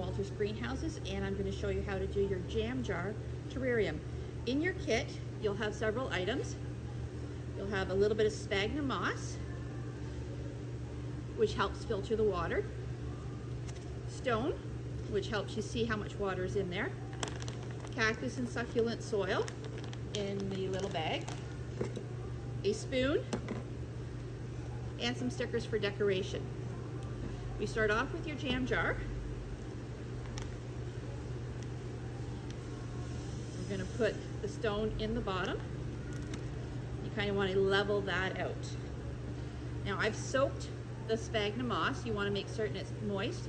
Walter's Greenhouses, and I'm going to show you how to do your jam jar terrarium. In your kit, you'll have several items. You'll have a little bit of sphagnum moss, which helps filter the water, stone, which helps you see how much water is in there, cactus and succulent soil in the little bag, a spoon, and some stickers for decoration. We start off with your jam jar. We're going to put the stone in the bottom. You kind of want to level that out. Now I've soaked the sphagnum moss. You want to make certain it's moist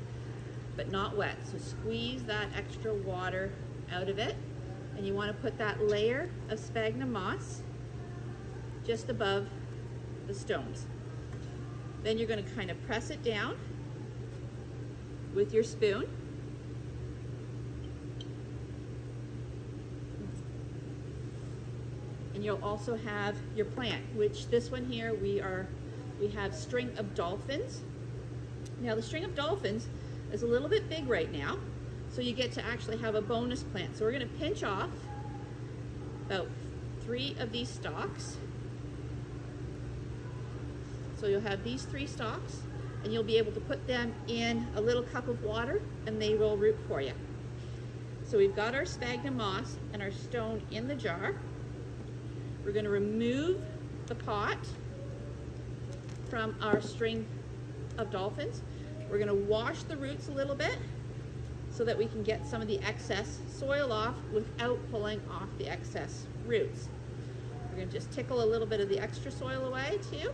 but not wet. So squeeze that extra water out of it, and you want to put that layer of sphagnum moss just above the stones. Then you're going to kind of press it down with your spoon. And you'll also have your plant, which this one here we have String of Dolphins. Now the String of Dolphins is a little bit big right now, so you get to actually have a bonus plant. So we're going to pinch off about 3 of these stalks. So you'll have these 3 stalks, and you'll be able to put them in a little cup of water and they will root for you. So we've got our sphagnum moss and our stone in the jar. We're going to remove the pot from our String of Dolphins. We're going to wash the roots a little bit so that we can get some of the excess soil off without pulling off the excess roots. We're going to just tickle a little bit of the extra soil away too.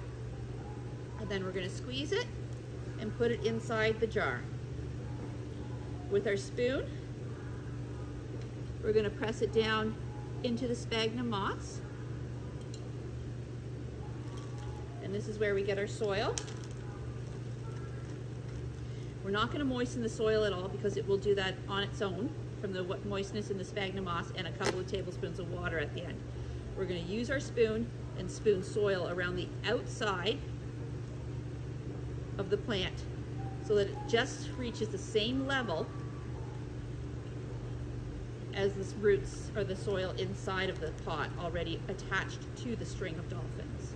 And then we're going to squeeze it and put it inside the jar. With our spoon, we're going to press it down into the sphagnum moss. And this is where we get our soil. We're not going to moisten the soil at all because it will do that on its own from the moistness in the sphagnum moss and a couple of tablespoons of water at the end. We're going to use our spoon and spoon soil around the outside of the plant so that it just reaches the same level as the roots or the soil inside of the pot already attached to the String of Dolphins.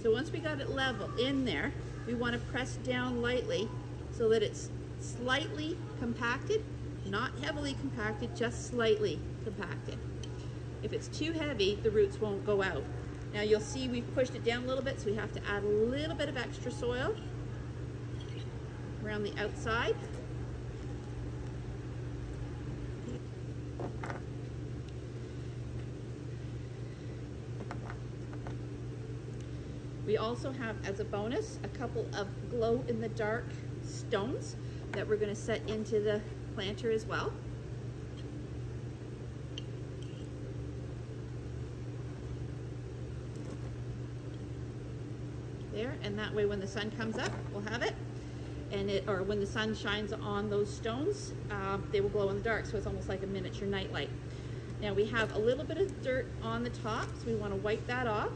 So once we got it level in there, we want to press down lightly so that it's slightly compacted, not heavily compacted, just slightly compacted. If it's too heavy, the roots won't go out. Now you'll see we've pushed it down a little bit, so we have to add a little bit of extra soil around the outside. We also have, as a bonus, a couple of glow-in-the-dark stones that we're going to set into the planter as well. There, and that way when the sun comes up, we'll have it. Or when the sun shines on those stones, they will glow in the dark, so it's almost like a miniature nightlight. Now we have a little bit of dirt on the top, so we want to wipe that off.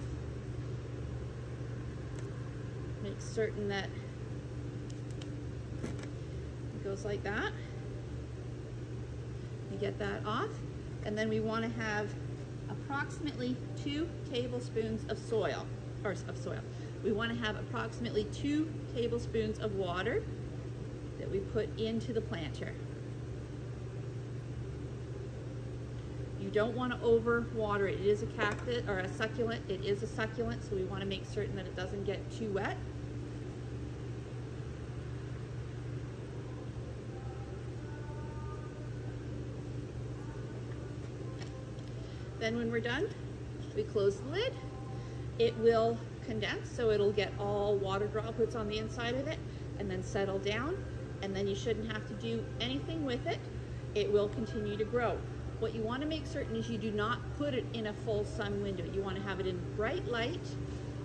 Make certain that it goes like that. We get that off, and then we want to have approximately 2 tablespoons of soil, We want to have approximately 2 tablespoons of water that we put into the planter. You don't want to over water it. It is a cactus or a succulent. It is a succulent, so we want to make certain that it doesn't get too wet. Then when we're done, we close the lid. It will condense, so it'll get all water droplets on the inside of it and then settle down, and then you shouldn't have to do anything with it. It will continue to grow. What you want to make certain is you do not put it in a full sun window. You want to have it in bright light,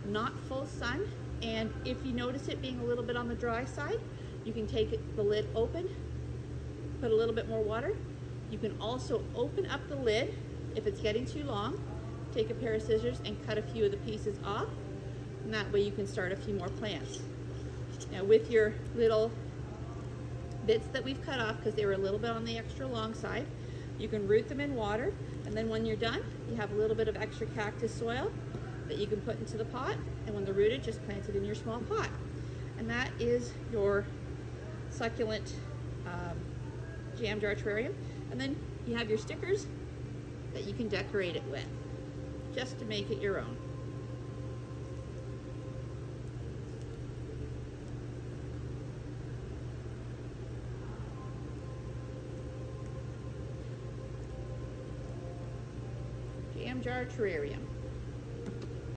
not full sun. And if you notice it being a little bit on the dry side, you can take the lid open, put a little bit more water. You can also open up the lid if it's getting too long. Take a pair of scissors and cut a few of the pieces off, and that way you can start a few more plants. Now with your little bits that we've cut off, because they were a little bit on the extra long side, you can root them in water, and then when you're done, you have a little bit of extra cactus soil that you can put into the pot, and when they're rooted, just plant it in your small pot. And that is your succulent jam jar terrarium. And then you have your stickers that you can decorate it with, just to make it your own. Jam jar terrarium.